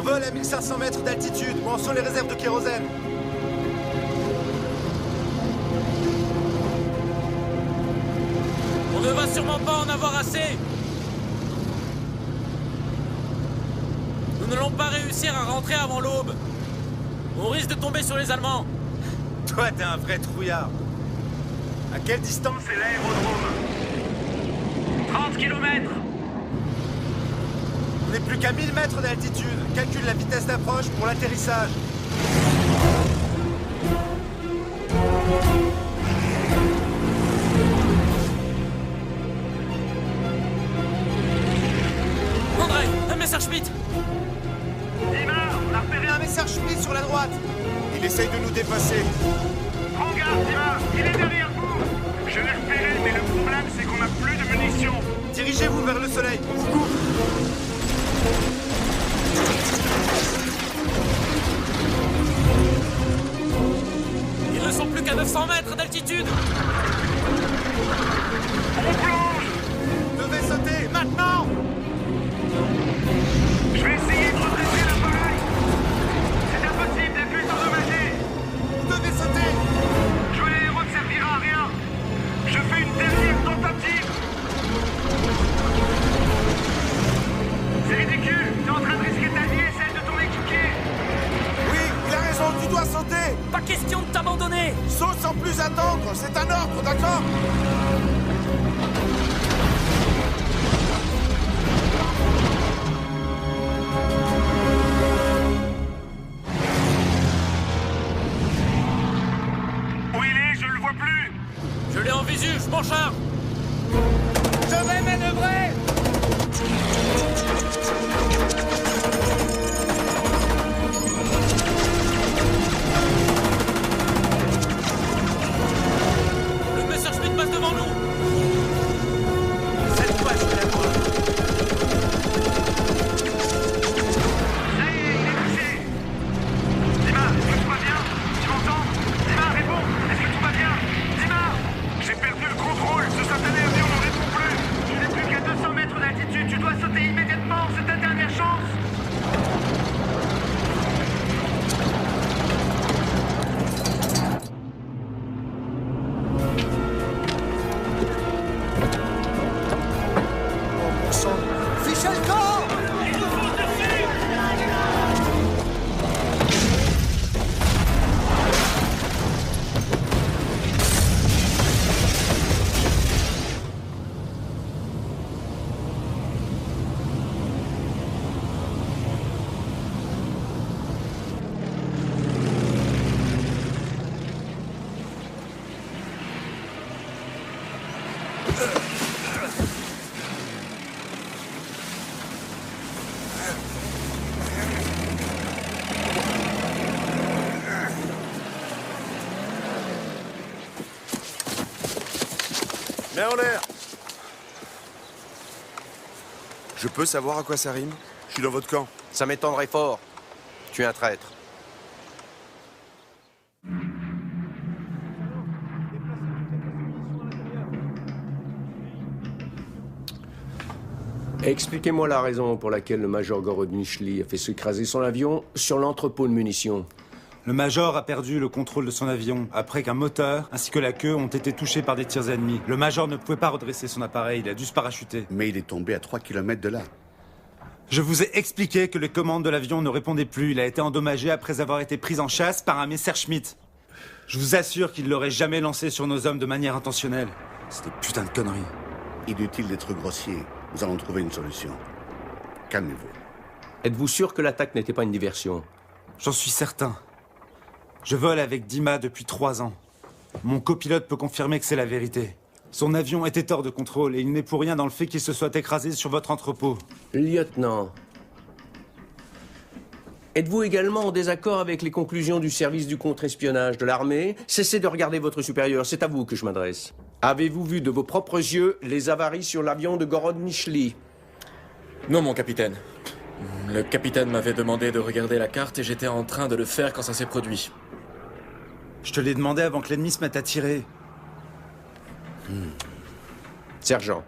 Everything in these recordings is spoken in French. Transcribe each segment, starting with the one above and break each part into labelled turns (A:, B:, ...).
A: Vol à 1500 mètres d'altitude. Où en sont les réserves de kérosène?
B: On ne va sûrement pas en avoir assez. Nous n'allons pas réussir à rentrer avant l'aube. On risque de tomber sur les Allemands.
A: Toi, t'es un vrai trouillard. À quelle distance est l'aérodrome?
B: 30 km.
A: On n'est plus qu'à 1000 mètres d'altitude. Calcule la vitesse d'approche pour l'atterrissage.
B: André, un Messerschmitt.
A: Dima, on a repéré un Messerschmitt sur la droite. Il essaye de nous dépasser.
C: Prends garde, Dima, il est derrière vous. Je l'ai repéré, mais le problème, c'est qu'on n'a plus de munitions.
A: Dirigez-vous vers le soleil. On vous coupe.
B: Ils ne sont plus qu'à 900 mètres d'altitude.
C: On plonge.
A: Vous devez sauter, maintenant.
C: Je vais essayer de redresser l'appareil. C'est impossible, la fuite endommagée.
A: Vous devez sauter.
C: Jouer l'aéro ne servira à rien. Je fais une dernière tentative. C'est ridicule. T'es en train de risquer ta vie et celle de ton équipier.
A: Oui, il a raison, tu dois sauter.
B: Pas question de t'abandonner.
A: Saute sans plus attendre, c'est un ordre, d'accord?
C: Où il est, je le vois plus.
B: Je l'ai en visu, je m'en charge.
A: Je vais manœuvrer.
B: Le Messerschmitt passe devant nous.
A: Cette fois, je vais la voir.
C: Ça y est, il est touché. Dima, est-ce que tout va bien? Tu m'entends? Dima, réponds. Est-ce que tout va bien? Dima, j'ai perdu le contrôle. Ce satané avion ne répond plus. Tu n'es plus qu'à 200 mètres d'altitude. Tu dois sauter immédiatement. C'est ta dernière chance.
A: Fichez le camp.
D: Mets en l'air. Je peux savoir à quoi ça rime? Je suis dans votre camp.
E: Ça m'étendrait fort. Tu es un traître. Expliquez-moi la raison pour laquelle le major Gorodnichny a fait s'écraser son avion sur l'entrepôt de munitions.
F: Le major a perdu le contrôle de son avion après qu'un moteur ainsi que la queue ont été touchés par des tirs ennemis. Le major ne pouvait pas redresser son appareil, il a dû se parachuter.
G: Mais il est tombé à 3 km de là.
F: Je vous ai expliqué que les commandes de l'avion ne répondaient plus. Il a été endommagé après avoir été pris en chasse par un Messerschmitt. Je vous assure qu'il l'aurait jamais lancé sur nos hommes de manière intentionnelle. C'est des putains de conneries.
G: Inutile d'être grossier. Nous allons trouver une solution. Calmez-vous.
E: Êtes-vous sûr que l'attaque n'était pas une diversion?
F: J'en suis certain. Je vole avec Dima depuis 3 ans. Mon copilote peut confirmer que c'est la vérité. Son avion était hors de contrôle et il n'est pour rien dans le fait qu'il se soit écrasé sur votre entrepôt.
E: Lieutenant, êtes-vous également en désaccord avec les conclusions du service du contre-espionnage de l'armée? Cessez de regarder votre supérieur, c'est à vous que je m'adresse. Avez-vous vu de vos propres yeux les avaries sur l'avion de Gorodnichny?
H: Non, mon capitaine. Le capitaine m'avait demandé de regarder la carte et j'étais en train de le faire quand ça s'est produit.
F: Je te l'ai demandé avant que l'ennemi se mette à tirer.
E: Sergent.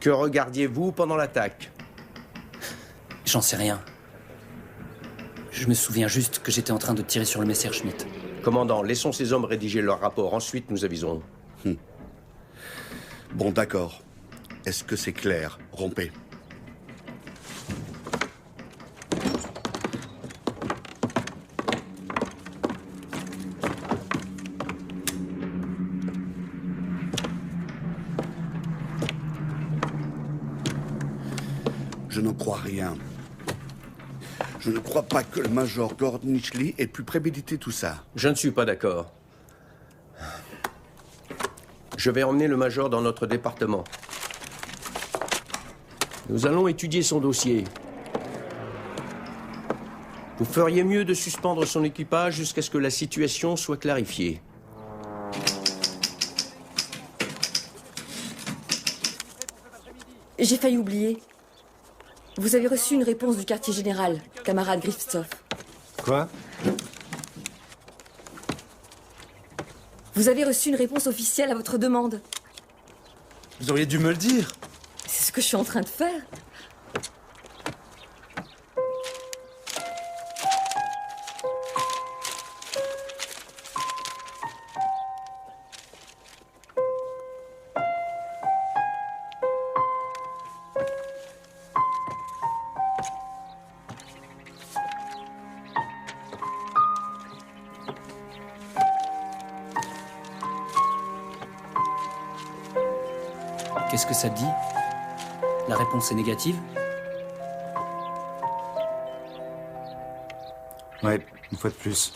E: Que regardiez-vous pendant l'attaque?
I: J'en sais rien. Je me souviens juste que j'étais en train de tirer sur le Messerschmitt.
E: Commandant, laissons ces hommes rédiger leur rapport. Ensuite, nous aviserons.
G: Bon, d'accord. Est-ce que c'est clair? Rompez. Je n'en crois rien. Je ne crois pas que le major Gordnichli ait pu préméditer tout ça.
E: Je ne suis pas d'accord. Je vais emmener le major dans notre département. Nous allons étudier son dossier. Vous feriez mieux de suspendre son équipage jusqu'à ce que la situation soit clarifiée.
J: J'ai failli oublier. Vous avez reçu une réponse du quartier général, camarade Griftsov.
F: Quoi?
J: Vous avez reçu une réponse officielle à votre demande.
F: Vous auriez dû me le dire.
J: C'est ce que je suis en train de faire.
I: Qu'est-ce que ça dit? La réponse est négative?
F: Ouais, une fois de plus.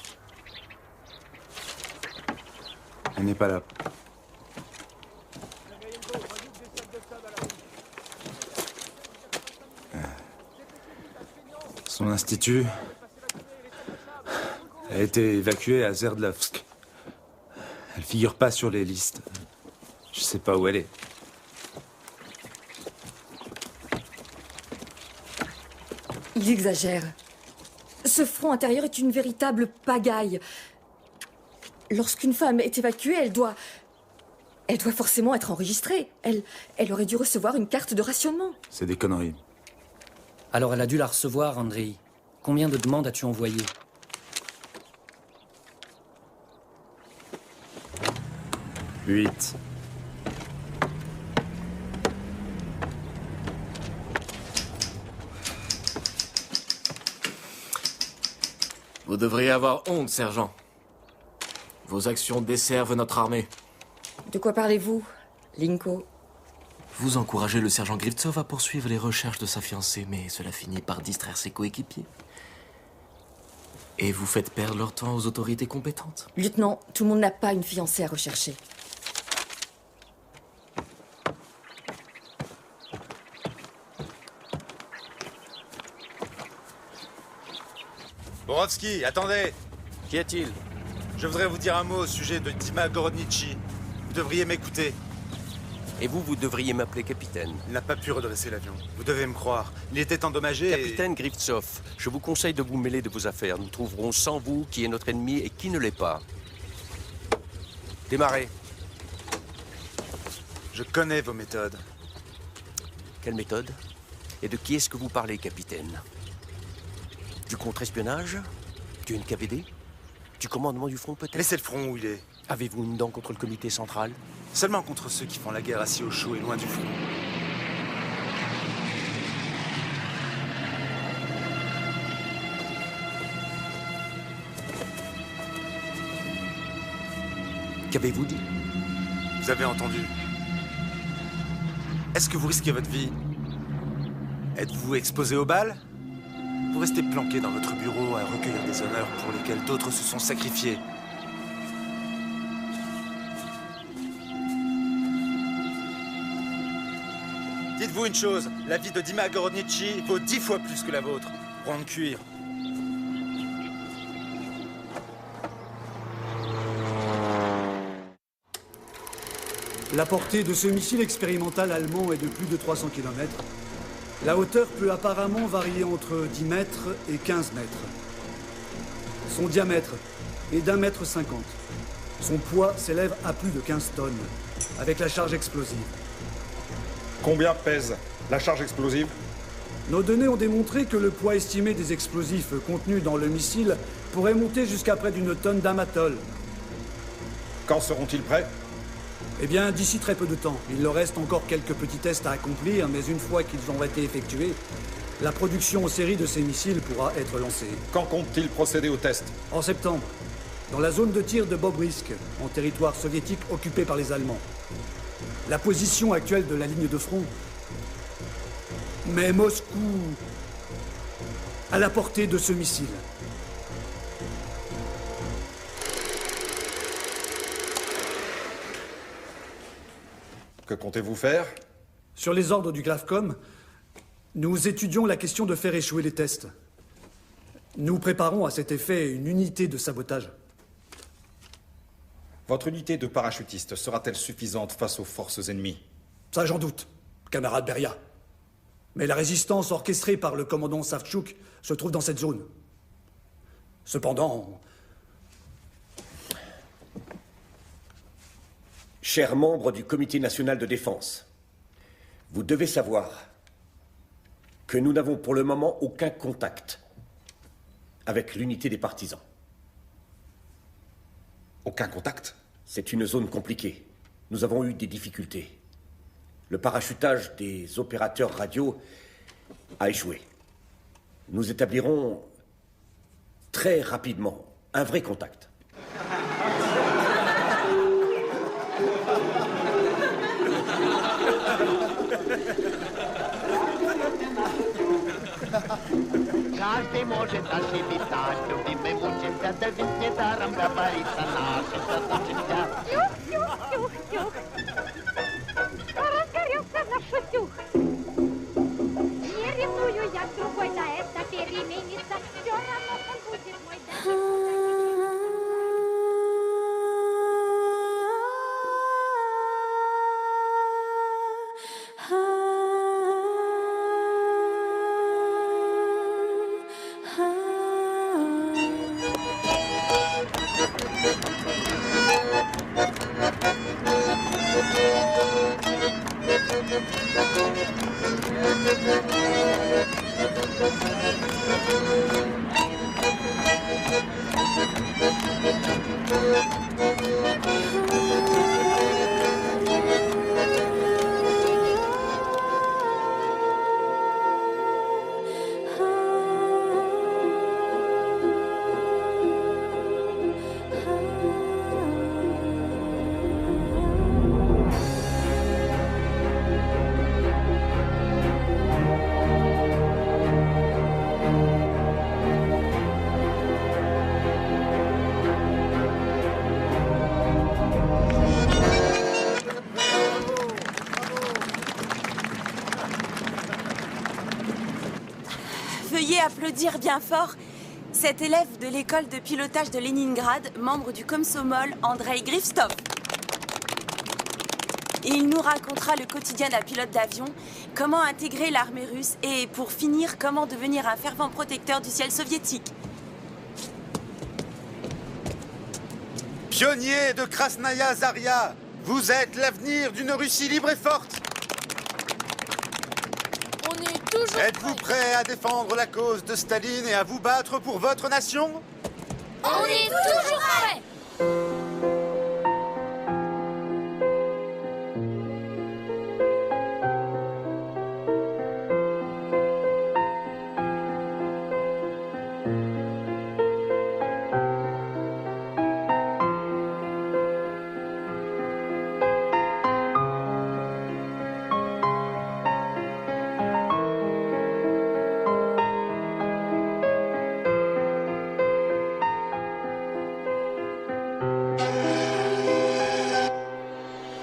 F: Elle n'est pas là. Son institut a été évacué à Zerdlovsk. Elle figure pas sur les listes. Je sais pas où elle est.
J: Il exagère. Ce front intérieur est une véritable pagaille. Lorsqu'une femme est évacuée, elle doit forcément être enregistrée. Elle aurait dû recevoir une carte de rationnement.
F: C'est des conneries.
I: Alors elle a dû la recevoir, Andrei. Combien de demandes as-tu envoyées?
F: 8.
H: Vous devriez avoir honte, sergent. Vos actions desservent notre armée.
J: De quoi parlez-vous, Linko?
H: Vous encouragez le sergent Griftsov à poursuivre les recherches de sa fiancée, mais cela finit par distraire ses coéquipiers. Et vous faites perdre leur temps aux autorités compétentes.
J: Lieutenant, tout le monde n'a pas une fiancée à rechercher.
F: Borovski, attendez!
E: Qu'y a-t-il?
F: Je voudrais vous dire un mot au sujet de Dima Gorodnichi. Vous devriez m'écouter.
E: Et vous devriez m'appeler capitaine.
F: Il n'a pas pu redresser l'avion. Vous devez me croire. Il était endommagé
E: Capitaine Griftsov, je vous conseille de vous mêler de vos affaires. Nous trouverons sans vous qui est notre ennemi et qui ne l'est pas. Démarrez.
F: Je connais vos méthodes.
E: Quelle méthode? Et de qui est-ce que vous parlez, capitaine? Du contre-espionnage? Du NKVD? Du commandement du front, peut-être?
F: Laissez le front où il est.
E: Avez-vous une dent contre le comité central?
F: Seulement contre ceux qui font la guerre assis au chaud et loin du front.
E: Qu'avez-vous dit?
F: Vous avez entendu. Est-ce que vous risquez votre vie? Êtes-vous exposé aux balles? Vous restez planqué dans votre bureau à recueillir des honneurs pour lesquels d'autres se sont sacrifiés. Dites-vous une chose, la vie de Dima Gorodnichi vaut 10 fois plus que la vôtre. Rond de cuir.
K: La portée de ce missile expérimental allemand est de plus de 300 km. La hauteur peut apparemment varier entre 10 mètres et 15 mètres. Son diamètre est d'1,50 m. Son poids s'élève à plus de 15 tonnes, avec la charge explosive.
L: Combien pèse la charge explosive?
K: Nos données ont démontré que le poids estimé des explosifs contenus dans le missile pourrait monter jusqu'à près d'une tonne d'amatol.
L: Quand seront-ils prêts?
K: Eh bien, d'ici très peu de temps. Il leur reste encore quelques petits tests à accomplir, mais une fois qu'ils auront été effectués, la production en série de ces missiles pourra être lancée.
L: Quand comptent-ils procéder aux tests?
K: En septembre, dans la zone de tir de Bobrisky, en territoire soviétique occupé par les Allemands. La position actuelle de la ligne de front met Moscou à la portée de ce missile.
L: Que comptez-vous faire?
K: Sur les ordres du Glafcom, nous étudions la question de faire échouer les tests. Nous préparons à cet effet une unité de sabotage.
L: Votre unité de parachutistes sera-t-elle suffisante face aux forces ennemies?
K: Ça, j'en doute, camarade Beria. Mais la résistance orchestrée par le commandant Savchuk se trouve dans cette zone. Cependant...
E: Chers membres du Comité national de défense, vous devez savoir que nous n'avons pour le moment aucun contact avec l'unité des partisans.
L: Aucun contact?
E: C'est une zone compliquée. Nous avons eu des difficultés. Le parachutage des opérateurs radio a échoué. Nous établirons très rapidement un vrai contact.
M: Каждый может ошибиться, любимый мучимся, да ведь недаром говорится, наши задумчимся.
N: Тюх-тюх-тюх-тюх. Разгорелся наш утюг. Не ревную я с другой, на это переменится. Все равно он будет мой дорогой.
O: Veuillez applaudir bien fort cet élève de l'école de pilotage de Leningrad, membre du Komsomol, Andrei Grifstov. Il nous racontera le quotidien d'un pilote d'avion, comment intégrer l'armée russe et, pour finir, comment devenir un fervent protecteur du ciel soviétique.
A: Pionniers de Krasnaya Zaria, vous êtes l'avenir d'une Russie libre et forte.
P: On est toujours
A: Êtes-vous prêts à défendre la cause de Staline et à vous battre pour votre nation?
P: On est toujours prêts.